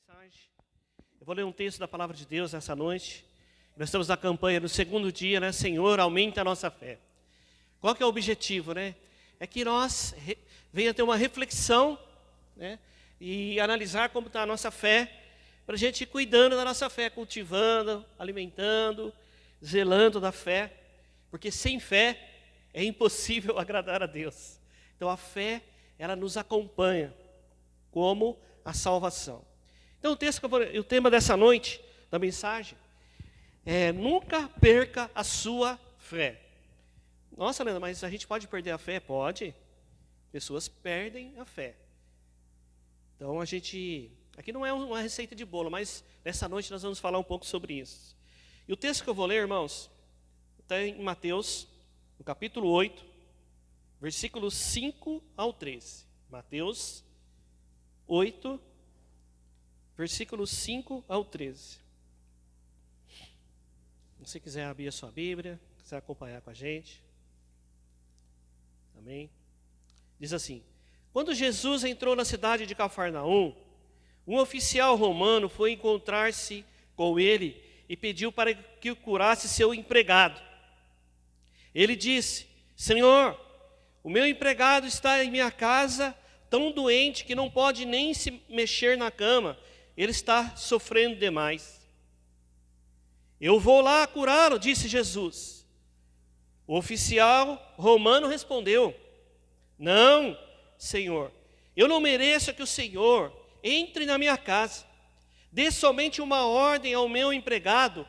mensagem. Eu vou ler um texto da palavra de Deus essa noite. Nós estamos na campanha do segundo dia, né? Senhor, aumenta a nossa fé. Qual que é o objetivo, né? É que nós venha ter uma reflexão, né? E analisar como está a nossa fé, para a gente ir cuidando da nossa fé, cultivando, alimentando, zelando da fé, porque sem fé é impossível agradar a Deus. Então a fé, ela nos acompanha como a salvação. Então o tema dessa noite, da mensagem, é: nunca perca a sua fé. Nossa, Leandro, mas a gente pode perder a fé? Pode. Pessoas perdem a fé. Então aqui não é uma receita de bolo, mas nessa noite nós vamos falar um pouco sobre isso. E o texto que eu vou ler, irmãos, está em Mateus, no capítulo 8, versículos 5 ao 13. Mateus 8, versículos 5 ao 13. Se você quiser abrir a sua Bíblia, quiser acompanhar com a gente. Amém? Diz assim: quando Jesus entrou na cidade de Cafarnaum, um oficial romano foi encontrar-se com ele e pediu para que curasse seu empregado. Ele disse: Senhor, o meu empregado está em minha casa, tão doente que não pode nem se mexer na cama. Ele está sofrendo demais. Eu vou lá curá-lo, disse Jesus. O oficial romano respondeu: Não, Senhor, eu não mereço que o Senhor entre na minha casa. Dê somente uma ordem ao meu empregado,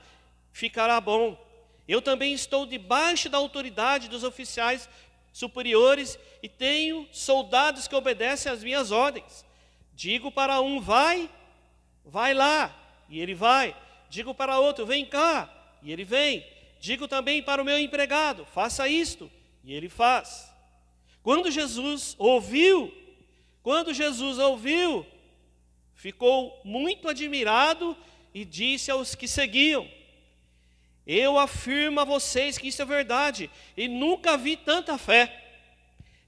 ficará bom. Eu também estou debaixo da autoridade dos oficiais superiores e tenho soldados que obedecem às minhas ordens. Digo para um: vai lá, e ele vai. Digo para outro: vem cá, e ele vem. Digo também para o meu empregado: faça isto, e ele faz. Quando Jesus ouviu, ficou muito admirado e disse aos que seguiam: eu afirmo a vocês que isso é verdade, e nunca vi tanta fé,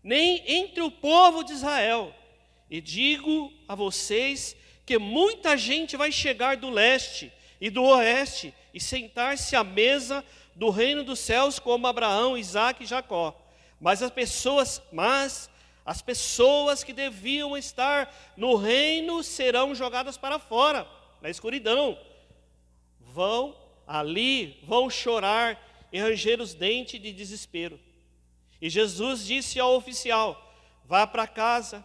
nem entre o povo de Israel. E digo a vocês que muita gente vai chegar do leste e do oeste e sentar-se à mesa do reino dos céus, como Abraão, Isaque e Jacó. Mas as pessoas que deviam estar no reino serão jogadas para fora, na escuridão. Vão chorar e ranger os dentes de desespero. E Jesus disse ao oficial: vá para casa,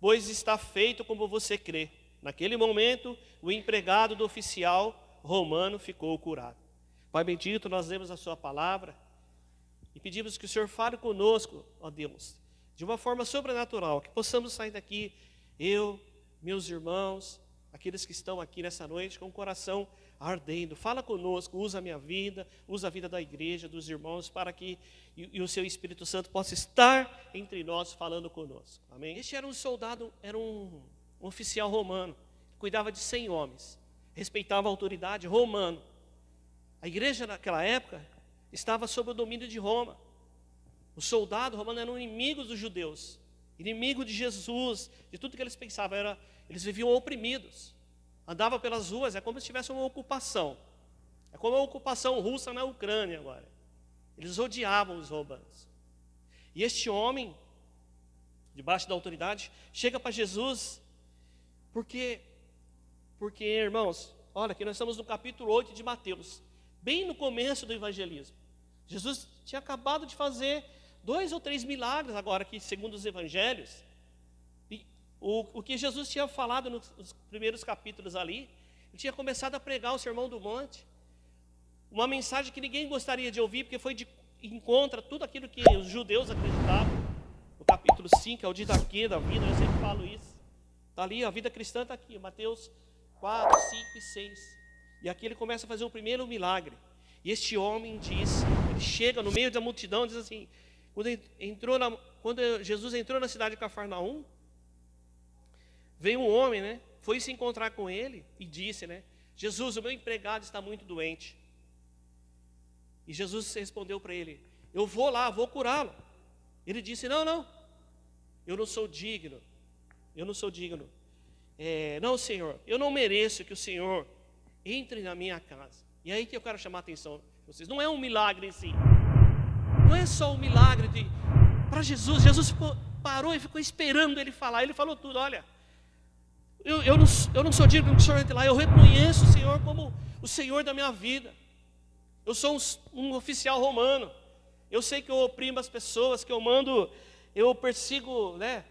pois está feito como você crê. Naquele momento, o empregado do oficial romano ficou curado. Pai bendito, nós lemos a sua palavra e pedimos que o Senhor fale conosco, ó Deus, de uma forma sobrenatural, que possamos sair daqui, eu, meus irmãos, aqueles que estão aqui nessa noite, com o coração ardendo. Fala conosco, usa a minha vida, usa a vida da igreja, dos irmãos, para que o seu Espírito Santo possa estar entre nós, falando conosco. Amém? Este era um soldado, era um oficial romano, cuidava de 100 homens, respeitava a autoridade romana. A igreja naquela época estava sob o domínio de Roma. Os soldados romanos eram inimigos dos judeus, inimigos de Jesus, de tudo que eles pensavam. Eles viviam oprimidos, andavam pelas ruas, é como se tivesse uma ocupação. É como a ocupação russa na Ucrânia agora. Eles odiavam os romanos. E este homem, debaixo da autoridade, chega para Jesus, porque, irmãos, olha, aqui nós estamos no capítulo 8 de Mateus, bem no começo do evangelismo. Jesus tinha acabado de fazer 2 ou 3 milagres agora aqui, segundo os evangelhos. E o que Jesus tinha falado nos primeiros capítulos ali, ele tinha começado a pregar o Sermão do Monte, uma mensagem que ninguém gostaria de ouvir, porque foi de encontro a tudo aquilo que os judeus acreditavam. No capítulo 5, é o didaquê da vida, eu sempre falo isso. Está ali, a vida cristã está aqui, Mateus 4, 5 e 6. E aqui ele começa a fazer o primeiro milagre. E este homem diz, ele chega no meio da multidão, diz assim: quando Jesus entrou na cidade de Cafarnaum, veio um homem, né? Foi se encontrar com ele e disse, né? Jesus, o meu empregado está muito doente. E Jesus respondeu para ele: eu vou lá, vou curá-lo. Ele disse: não, eu não sou digno. não, Senhor, eu não mereço que o Senhor entre na minha casa. E aí que eu quero chamar a atenção de vocês. Não é um milagre em si. Não é só um milagre para Jesus. Jesus parou e ficou esperando ele falar. Ele falou tudo. Olha, eu não sou digno que o Senhor entre lá. Eu reconheço o Senhor como o Senhor da minha vida. Eu sou um oficial romano. Eu sei que eu oprimo as pessoas, que eu persigo, né?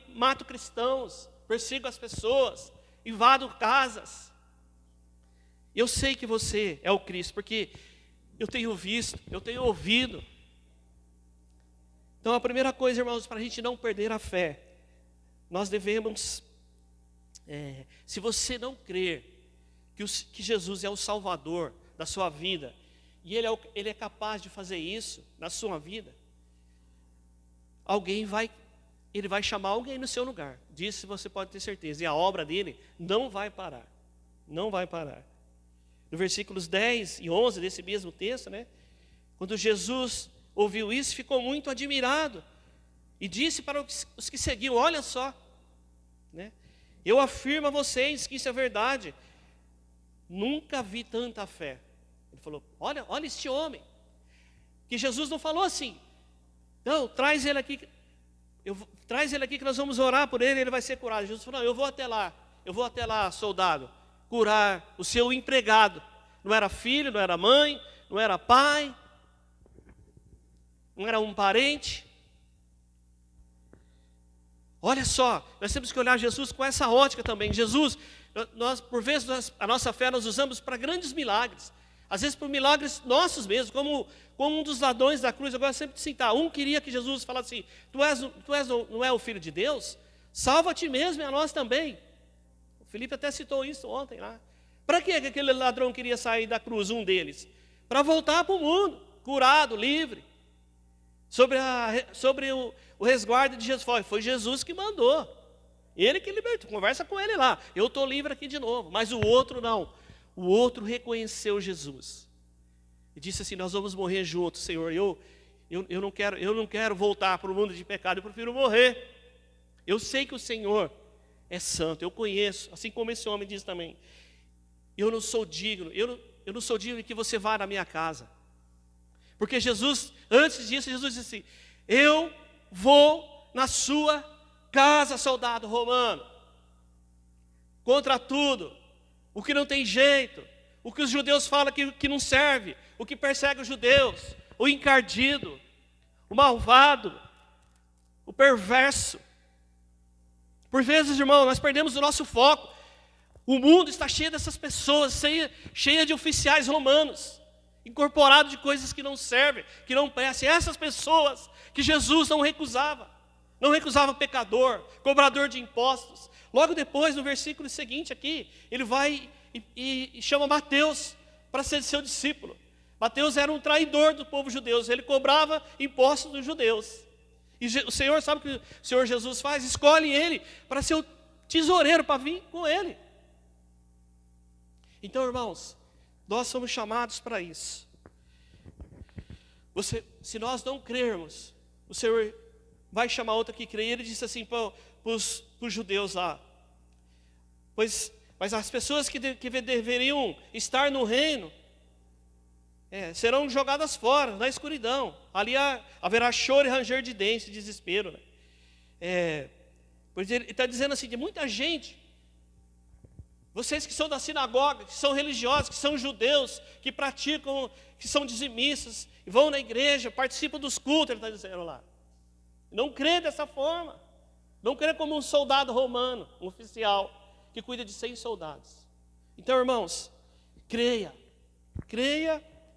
Mato cristãos, persigo as pessoas, invado casas. Eu sei que você é o Cristo, porque eu tenho visto, eu tenho ouvido. Então a primeira coisa, irmãos, para a gente não perder a fé, nós devemos, se você não crer que Jesus é o Salvador da sua vida, e Ele é capaz de fazer isso na sua vida, Ele vai chamar alguém no seu lugar. Disso você pode ter certeza. E a obra dele não vai parar. Não vai parar. No versículos 10 e 11 desse mesmo texto, né? Quando Jesus ouviu isso, ficou muito admirado. E disse para os que seguiam, olha só, né? Eu afirmo a vocês que isso é verdade. Nunca vi tanta fé. Ele falou, olha este homem. Que Jesus não falou assim, não, traz ele aqui que nós vamos orar por ele, ele vai ser curado. Jesus falou, não, eu vou até lá, soldado, curar o seu empregado. Não era filho, não era mãe, não era pai, não era um parente. Olha só, nós temos que olhar Jesus com essa ótica também. Jesus, por vezes a nossa fé nós usamos para grandes milagres. Às vezes por milagres nossos mesmos, como um dos ladrões da cruz. Eu gosto sempre de citar, um queria que Jesus falasse assim, não é o Filho de Deus? Salva a ti mesmo e a nós também. O Felipe até citou isso ontem lá. Para que aquele ladrão queria sair da cruz, um deles? Para voltar para o mundo, curado, livre. Sobre o resguardo de Jesus. Foi Jesus que mandou. Ele que libertou, conversa com ele lá. Eu estou livre aqui de novo, mas o outro não. O outro reconheceu Jesus e disse assim, nós vamos morrer juntos, Senhor. Eu não quero voltar para o mundo de pecado, eu prefiro morrer. Eu sei que o Senhor é santo, eu conheço, assim como esse homem diz também. Eu não sou digno, eu não sou digno de que você vá na minha casa. Porque Jesus, antes disso, Jesus disse assim, eu vou na sua casa, soldado romano, contra tudo. O que não tem jeito, o que os judeus falam que não serve, o que persegue os judeus, o encardido, o malvado, o perverso. Por vezes, irmão, nós perdemos o nosso foco. O mundo está cheio dessas pessoas, cheia de oficiais romanos, incorporado de coisas que não servem, que não prestam. Essas pessoas que Jesus não recusava pecador, cobrador de impostos. Logo depois, no versículo seguinte aqui, ele vai e chama Mateus para ser seu discípulo. Mateus era um traidor do povo judeu, ele cobrava impostos dos judeus. E o Senhor, sabe o que o Senhor Jesus faz? Escolhe ele para ser o tesoureiro, para vir com ele. Então, irmãos, nós somos chamados para isso. Se nós não crermos, o Senhor vai chamar outro que crê. E ele disse assim para os judeus lá, mas as pessoas que deveriam estar no reino serão jogadas fora, na escuridão. Ali haverá choro e ranger de dentes, desespero, né? Pois ele está dizendo assim, de muita gente, vocês que são da sinagoga, que são religiosos, que são judeus, que praticam, que são dizimistas, vão na igreja, participam dos cultos, ele está dizendo lá. Não crê dessa forma. Não crê como um soldado romano, um oficial, que cuida de 100 soldados. Então, irmãos, creia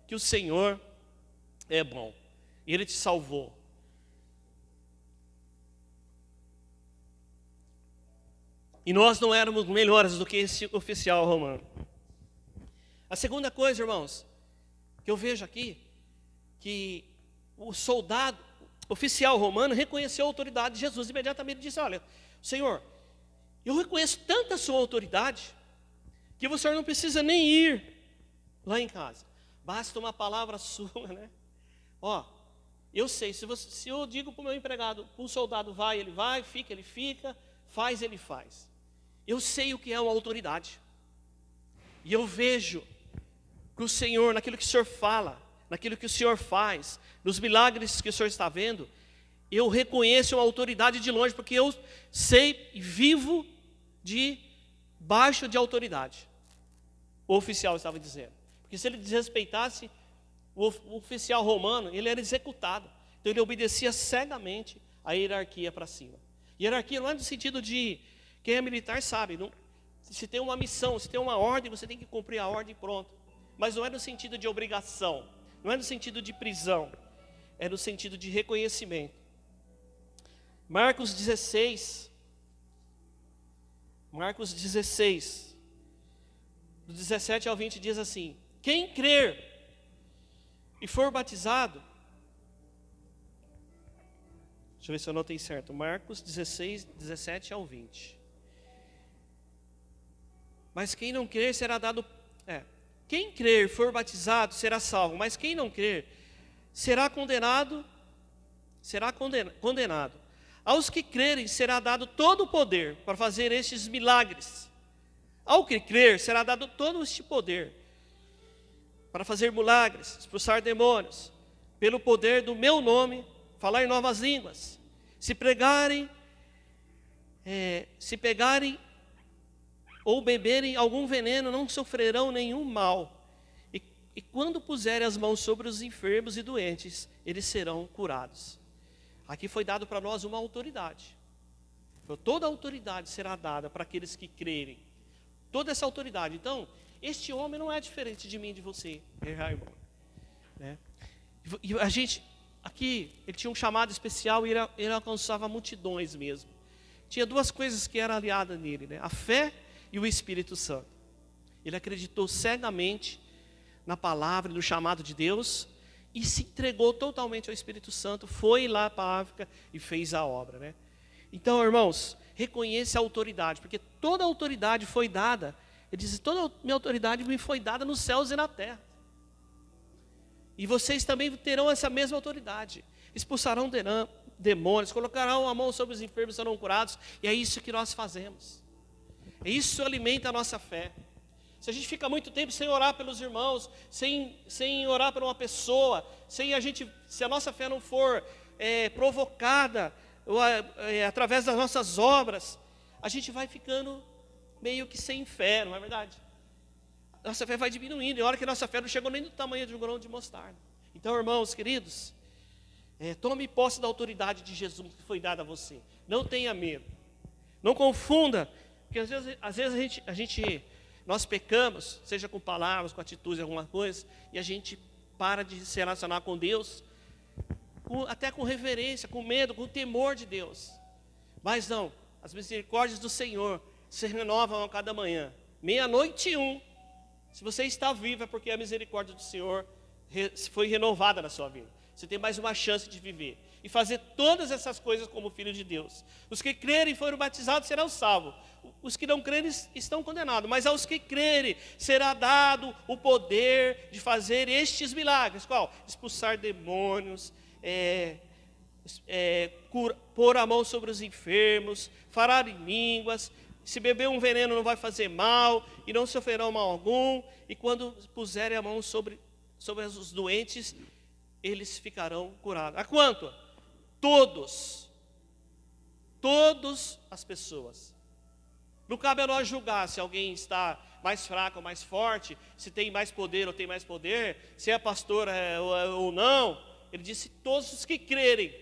que o Senhor é bom. E Ele te salvou. E nós não éramos melhores do que esse oficial romano. A segunda coisa, irmãos, que eu vejo aqui, que o soldado, oficial romano, reconheceu a autoridade de Jesus. Imediatamente disse, olha, Senhor, eu reconheço tanta a sua autoridade, que o Senhor não precisa nem ir lá em casa. Basta uma palavra sua, né? Eu sei, se eu digo para o meu empregado, para um soldado vai, ele vai, fica, ele fica, faz, ele faz. eu sei o que é uma autoridade. E eu vejo que o Senhor, naquilo que o Senhor fala, naquilo que o Senhor faz, nos milagres que o Senhor está vendo, eu reconheço uma autoridade de longe, porque eu sei e vivo debaixo de autoridade. O oficial estava dizendo. Porque se ele desrespeitasse o oficial romano, ele era executado. Então ele obedecia cegamente a hierarquia para cima. Hierarquia não é no sentido de, quem é militar sabe, não, se tem uma missão, se tem uma ordem, você tem que cumprir a ordem e pronto. Mas não é no sentido de obrigação, não é no sentido de prisão, é no sentido de reconhecimento. Marcos 16, do 17 ao 20 diz assim: quem crer e for batizado, deixa eu ver se eu anotei certo, Marcos 16, 17 ao 20. Mas quem não crer será dado, quem crer e for batizado será salvo, mas quem não crer será condenado. Aos que crerem será dado todo o poder para fazer estes milagres. Ao que crer será dado todo este poder para fazer milagres, expulsar demônios, pelo poder do meu nome, falar em novas línguas. Se pegarem ou beberem algum veneno, não sofrerão nenhum mal. E quando puserem as mãos sobre os enfermos e doentes, eles serão curados. Aqui foi dado para nós uma autoridade. Toda a autoridade será dada para aqueles que crerem. Toda essa autoridade. Então, este homem não é diferente de mim e de você, irmão. Né? E a gente, aqui, ele tinha um chamado especial e ele alcançava multidões mesmo. Tinha duas coisas que eram aliadas nele, né? A fé e o Espírito Santo. Ele acreditou cegamente na palavra e no chamado de Deus e se entregou totalmente ao Espírito Santo, foi lá para a África e fez a obra, né? Então, irmãos, reconheça a autoridade, porque toda a autoridade foi dada. Ele diz: toda a minha autoridade me foi dada nos céus e na terra. E vocês também terão essa mesma autoridade. Expulsarão demônios, colocarão a mão sobre os enfermos e serão curados. E é isso que nós fazemos. Isso alimenta a nossa fé. Se a gente fica muito tempo sem orar pelos irmãos, sem orar por uma pessoa, se a nossa fé não for provocada através das nossas obras, a gente vai ficando meio que sem fé, não é verdade? Nossa fé vai diminuindo, e a hora que a nossa fé não chegou nem do tamanho de um grão de mostarda. Então, irmãos queridos, tome posse da autoridade de Jesus que foi dada a você. Não tenha medo. Não confunda, porque às vezes nós pecamos, seja com palavras, com atitudes, alguma coisa, e a gente para de se relacionar com Deus, até com reverência, com medo, com temor de Deus. Mas não, as misericórdias do Senhor se renovam a cada manhã. 12:01, se você está vivo é porque a misericórdia do Senhor foi renovada na sua vida. Você tem mais uma chance de viver e fazer todas essas coisas como filho de Deus. Os que crerem e foram batizados serão salvos. Os que não crerem estão condenados. Mas aos que crerem será dado o poder de fazer estes milagres. Qual? Expulsar demônios, pôr a mão sobre os enfermos, falar em línguas. Se beber um veneno não vai fazer mal e não sofrerão mal algum. E quando puserem a mão sobre os doentes, eles ficarão curados. A quanto? Todas as pessoas. Não cabe a nós julgar se alguém está mais fraco ou mais forte, se tem mais poder ou tem mais poder, se é pastor ou não. Ele disse: todos os que crerem.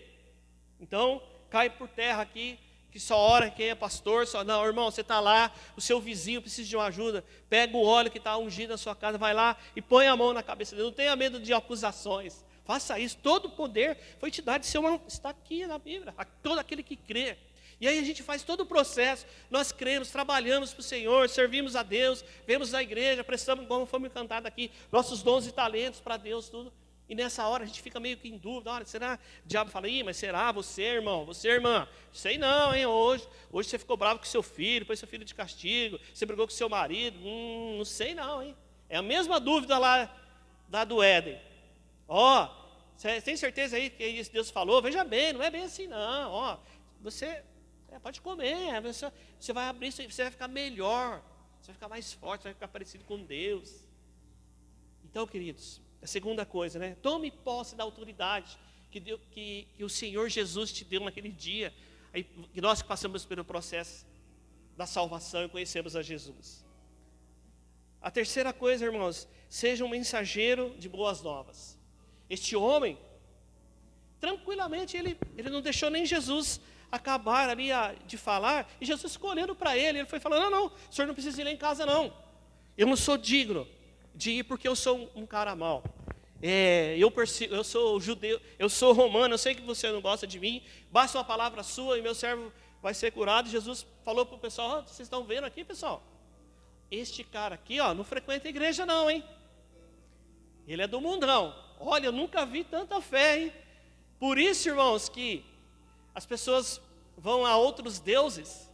Então, cai por terra aqui, que só ora quem é pastor. Não, irmão, você está lá, o seu vizinho precisa de uma ajuda, pega o óleo que está ungido na sua casa, vai lá e põe a mão na cabeça dele. Não tenha medo de acusações. Faça isso. Todo o poder foi te dado, está aqui na Bíblia, a todo aquele que crê. E aí a gente faz todo o processo, nós cremos, trabalhamos para o Senhor, servimos a Deus, vemos na igreja, prestamos, como foi cantado aqui, nossos dons e talentos para Deus, tudo. E nessa hora a gente fica meio que em dúvida: olha, será? O diabo fala: mas será você, irmão, você, irmã? Sei não, hein, hoje você ficou bravo com seu filho, pôs seu filho de castigo, você brigou com seu marido, não sei não, hein. É a mesma dúvida lá do Éden. Você tem certeza aí que isso Deus falou? Veja bem, não é bem assim não, você Pode comer, você vai abrir, você vai ficar melhor, você vai ficar mais forte, você vai ficar parecido com Deus. Então, queridos, a segunda coisa, né? Tome posse da autoridade que o Senhor Jesus te deu naquele dia, que nós que passamos pelo processo da salvação e conhecemos a Jesus. A terceira coisa, irmãos, seja um mensageiro de boas novas. Este homem, tranquilamente, ele não deixou nem Jesus acabar ali de falar, e Jesus ficou olhando para ele foi falando, não, o senhor não precisa ir lá em casa não, eu não sou digno de ir porque eu sou um cara mau, eu sou judeu, eu sou romano, eu sei que você não gosta de mim, basta uma palavra sua e meu servo vai ser curado. E Jesus falou para o pessoal, vocês estão vendo aqui, pessoal, este cara aqui, não frequenta a igreja não, hein? Ele é do mundão, olha, eu nunca vi tanta fé, hein? Por isso, irmãos, que as pessoas vão a outros deuses,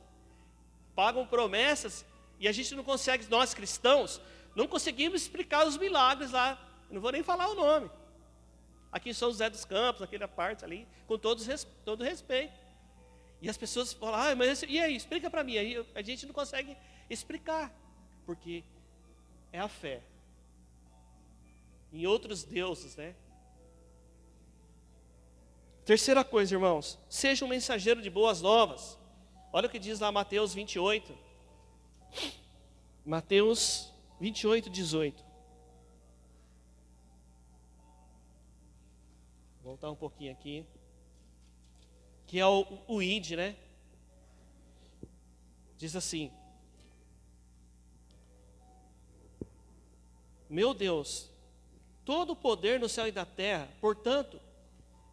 pagam promessas, e a gente não consegue, nós cristãos, não conseguimos explicar os milagres lá. Eu não vou nem falar o nome. Aqui em São José dos Campos, naquela parte ali, com todo respeito. E as pessoas falam, mas e aí, explica para mim. Aí a gente não consegue explicar, porque é a fé em outros deuses, né? Terceira coisa, irmãos, seja um mensageiro de boas novas. Olha o que diz lá Mateus 28. Mateus 28, 18. Vou voltar um pouquinho aqui. Que é o ID, né? Diz assim: meu Deus, todo o poder no céu e da terra, portanto,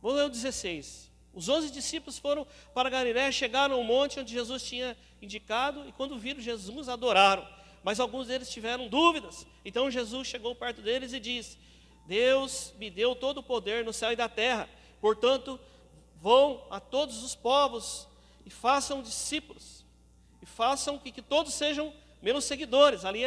vamos ler o 16. Os 11 discípulos foram para Galiléia, chegaram ao monte onde Jesus tinha indicado, e quando viram Jesus, adoraram. Mas alguns deles tiveram dúvidas. Então Jesus chegou perto deles e disse: Deus me deu todo o poder no céu e da terra, portanto, vão a todos os povos e façam discípulos, e façam que todos sejam meus seguidores. Ali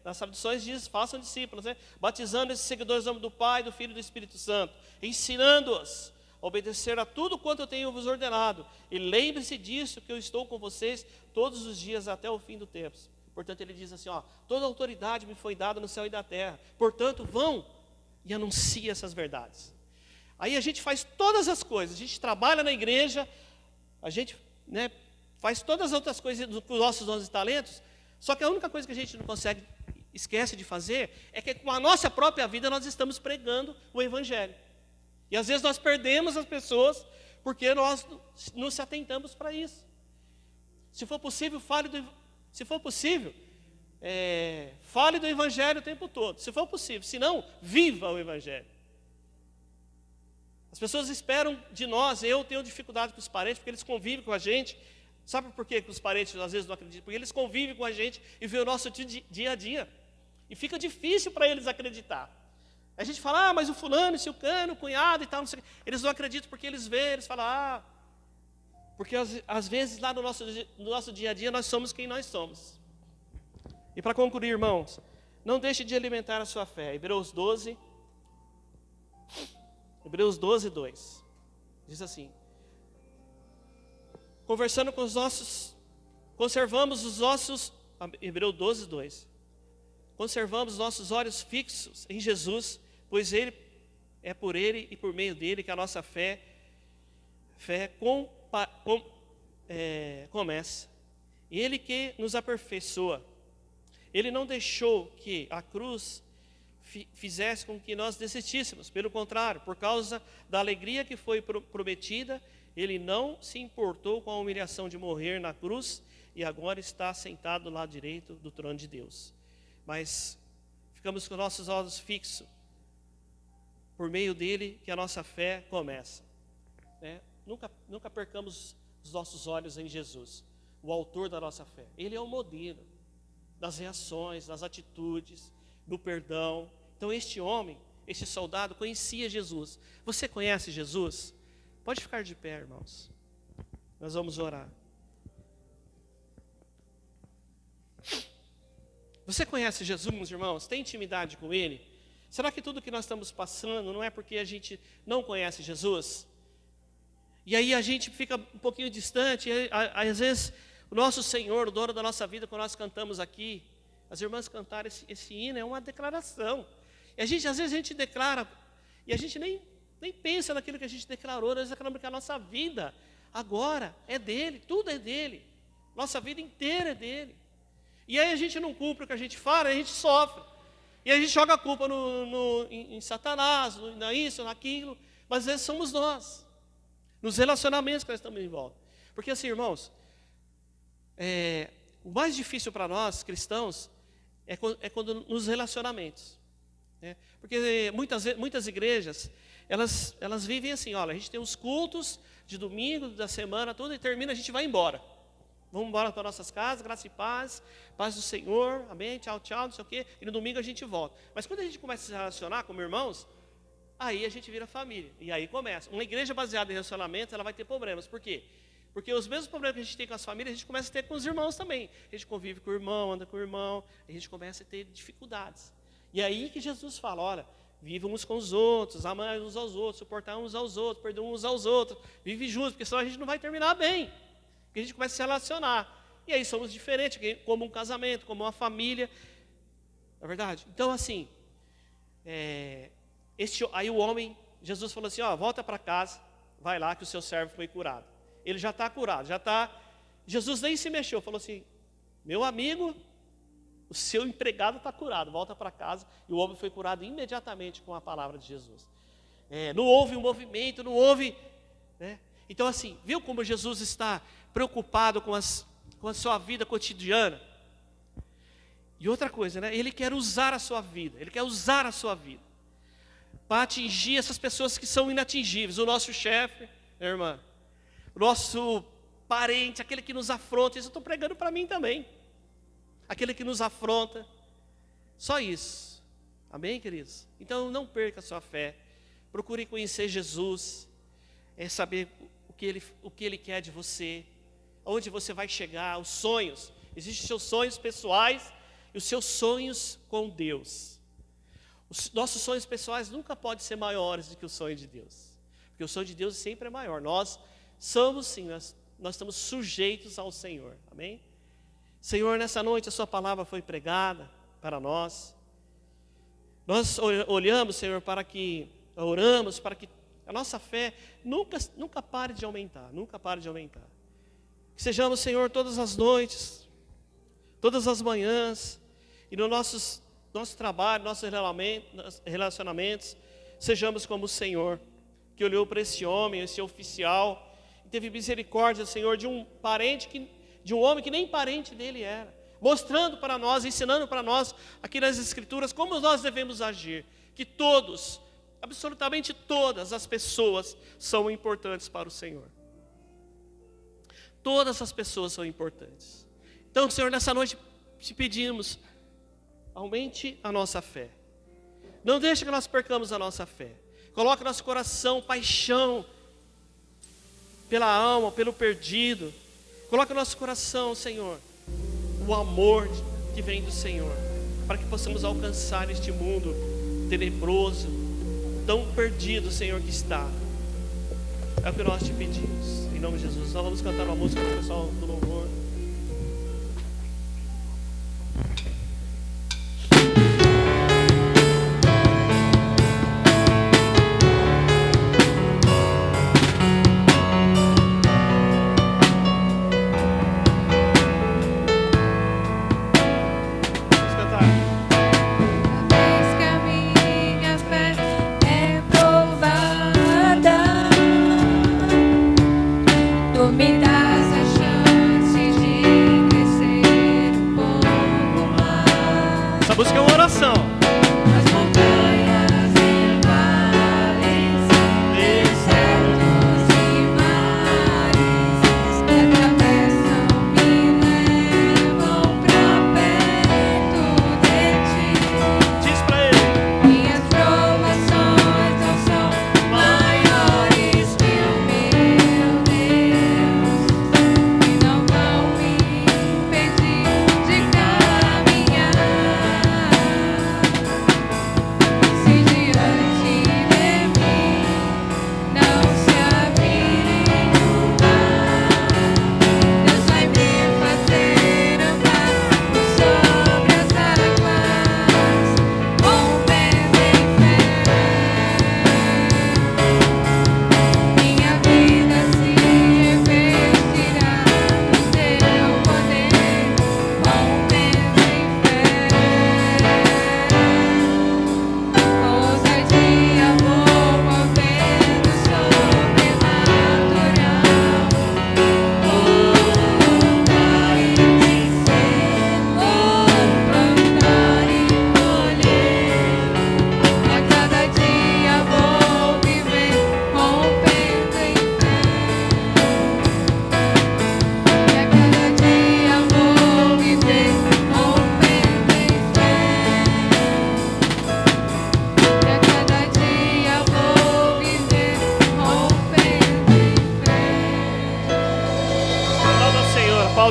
nas traduções diz, façam discípulos, né? Batizando esses seguidores em nome do Pai, do Filho e do Espírito Santo, ensinando-os a obedecer a tudo quanto eu tenho vos ordenado, e lembre-se disso, que eu estou com vocês todos os dias até o fim do tempo. Portanto, ele diz assim, toda autoridade me foi dada no céu e da terra, portanto, vão e anunciem essas verdades. Aí a gente faz todas as coisas, a gente trabalha na igreja, a gente, né, faz todas as outras coisas com os nossos dons e talentos, só que a única coisa que a gente não consegue, esquece de fazer, é que com a nossa própria vida nós estamos pregando o Evangelho. E às vezes nós perdemos as pessoas, porque nós não se atentamos para isso. Se for possível, fale do Evangelho o tempo todo, se for possível, se não, viva o Evangelho. As pessoas esperam de nós, eu tenho dificuldade com os parentes, porque eles convivem com a gente. Sabe por que os parentes às vezes não acreditam? Porque eles convivem com a gente e vê o nosso dia a dia. E fica difícil para eles acreditar. A gente fala, mas o fulano, esse o cano, o cunhado e tal, não sei o quê. Eles não acreditam porque eles veem, eles falam, porque às vezes lá no nosso dia a dia nós somos quem nós somos. E para concluir, irmãos, não deixe de alimentar a sua fé. Hebreus 12, 2. Diz assim: conservamos os nossos, Hebreus 12, 2. Conservamos nossos olhos fixos em Jesus, pois é por Ele e por meio dele que a nossa fé começa. Ele que nos aperfeiçoa. Ele não deixou que a cruz fizesse com que nós desistíssemos. Pelo contrário, por causa da alegria que foi prometida, Ele não se importou com a humilhação de morrer na cruz, e agora está sentado do lado direito do trono de Deus. Mas ficamos com nossos olhos fixos, por meio dele que a nossa fé começa. Nunca percamos os nossos olhos em Jesus, o autor da nossa fé. Ele é o modelo das reações, das atitudes, do perdão. Então este homem, este soldado conhecia Jesus. Você conhece Jesus? Pode ficar de pé, irmãos. Nós vamos orar. Você conhece Jesus, meus irmãos? Tem intimidade com Ele? Será que tudo que nós estamos passando não é porque a gente não conhece Jesus? E aí a gente fica um pouquinho distante, e às vezes o nosso Senhor, o dono da nossa vida, quando nós cantamos aqui, as irmãs cantaram esse hino, é uma declaração. E às vezes a gente declara, e a gente nem pensa naquilo que a gente declarou, nós declaramos que a nossa vida agora é dele, tudo é dele, nossa vida inteira é dele. E aí a gente não cumpre o que a gente fala, a gente sofre. E a gente joga a culpa em Satanás, nisso, naquilo, mas às vezes somos nós, nos relacionamentos que nós estamos em volta. Porque assim, irmãos, o mais difícil para nós, cristãos, é quando nos relacionamentos. Né? Porque muitas igrejas, elas vivem assim, olha, a gente tem os cultos de domingo, da semana toda, e termina, a gente vai embora. Vamos embora para nossas casas, graça e paz do Senhor, amém, tchau, tchau, não sei o quê, e no domingo a gente volta. Mas quando a gente começa a se relacionar como irmãos, aí a gente vira família, e aí começa. Uma igreja baseada em relacionamentos, ela vai ter problemas, por quê? Porque os mesmos problemas que a gente tem com as famílias, a gente começa a ter com os irmãos também. A gente convive com o irmão, anda com o irmão, a gente começa a ter dificuldades. E aí que Jesus fala, olha, vivam uns com os outros, amai uns aos outros, suportar uns aos outros, perdoam uns aos outros, vive juntos, porque senão a gente não vai terminar bem. Porque a gente começa a se relacionar. E aí somos diferentes, como um casamento, como uma família. Não é verdade? Então, assim, aí o homem, Jesus falou assim, ó, volta para casa, vai lá que o seu servo foi curado. Ele já está curado, já está. Jesus nem se mexeu, falou assim, meu amigo, o seu empregado está curado, volta para casa. E o homem foi curado imediatamente com a palavra de Jesus. Não houve um movimento, não houve... Né? Então assim, viu como Jesus está preocupado com a sua vida cotidiana? E outra coisa, né? Ele quer usar a sua vida, ele quer usar a sua vida para atingir essas pessoas que são inatingíveis. O nosso chefe, né, irmã? O nosso parente, aquele que nos afronta. Isso eu estou pregando para mim também. Aquele que nos afronta. Só isso. Amém, queridos? Então não perca a sua fé. Procure conhecer Jesus. Saber o que Ele quer de você. Onde você vai chegar. Os sonhos. Existem os seus sonhos pessoais e os seus sonhos com Deus. Os nossos sonhos pessoais nunca podem ser maiores do que o sonho de Deus. Porque o sonho de Deus sempre é maior. Nós somos sim, nós estamos sujeitos ao Senhor, amém? Senhor, nessa noite a sua palavra foi pregada para nós. Nós olhamos, Senhor, oramos para que a nossa fé nunca pare de aumentar, nunca pare de aumentar. Que sejamos, Senhor, todas as noites, todas as manhãs, e no nosso trabalho, nossos relacionamentos, sejamos como o Senhor, que olhou para esse homem, esse oficial, teve misericórdia, Senhor, de um homem que nem parente dele era, mostrando para nós, ensinando para nós, aqui nas Escrituras, como nós devemos agir, que todos, absolutamente todas as pessoas são importantes para o Senhor. Todas as pessoas são importantes. Então, Senhor, nessa noite te pedimos, aumente a nossa fé. Não deixe que nós percamos a nossa fé. Coloque no nosso coração paixão pela alma, pelo perdido. Coloque no nosso coração, Senhor, o amor que vem do Senhor, para que possamos alcançar este mundo tenebroso, tão perdido, Senhor, que está. É o que nós te pedimos. Em nome de Jesus. Nós vamos cantar uma música para o pessoal do louvor.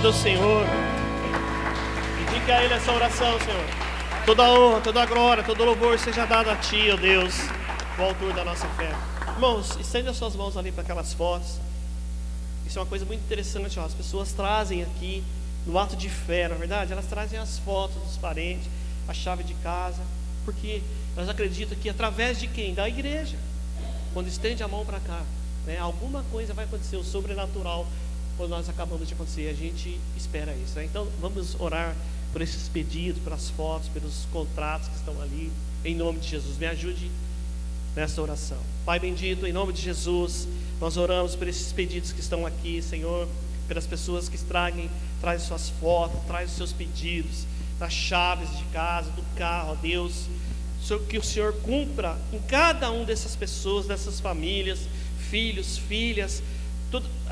ao Senhor. Dedique a Ele essa oração, Senhor. Toda a honra, toda a glória, todo o louvor seja dado a Ti, ó Deus, o autor da nossa fé. Irmãos, estende as suas mãos ali para aquelas fotos. Isso é uma coisa muito interessante, ó. As pessoas trazem aqui, no ato de fé, na verdade, elas trazem as fotos dos parentes, a chave de casa, porque elas acreditam que através de quem? Da igreja. Quando estende a mão para cá, né, alguma coisa vai acontecer, o sobrenatural, quando nós acabamos de acontecer, a gente espera isso, né? Então vamos orar por esses pedidos, pelas fotos, pelos contratos que estão ali, em nome de Jesus. Me ajude nessa oração. Pai bendito, em nome de Jesus, nós oramos por esses pedidos que estão aqui, Senhor, pelas pessoas que trazem suas fotos, trazem os seus pedidos, das chaves de casa, do carro, ó Deus, que o Senhor cumpra em cada um dessas pessoas, dessas famílias, filhos, filhas,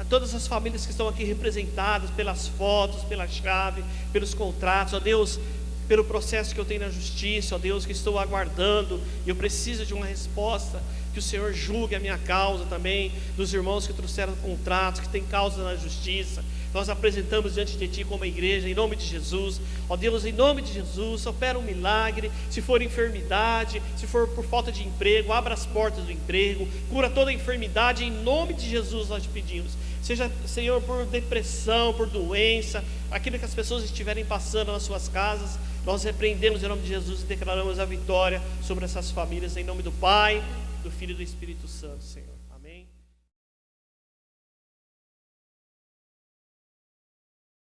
todas as famílias que estão aqui representadas pelas fotos, pela chave, pelos contratos, ó Deus, pelo processo que eu tenho na justiça, ó Deus, que estou aguardando, e eu preciso de uma resposta, que o Senhor julgue a minha causa também, dos irmãos que trouxeram contratos, que têm causa na justiça. Nós apresentamos diante de Ti como igreja, em nome de Jesus, ó Deus, em nome de Jesus, opera um milagre. Se for enfermidade, se for por falta de emprego, abra as portas do emprego, cura toda enfermidade, em nome de Jesus nós te pedimos. Seja, Senhor, por depressão, por doença, aquilo que as pessoas estiverem passando nas suas casas, nós repreendemos em nome de Jesus e declaramos a vitória sobre essas famílias, em nome do Pai, do Filho e do Espírito Santo, Senhor.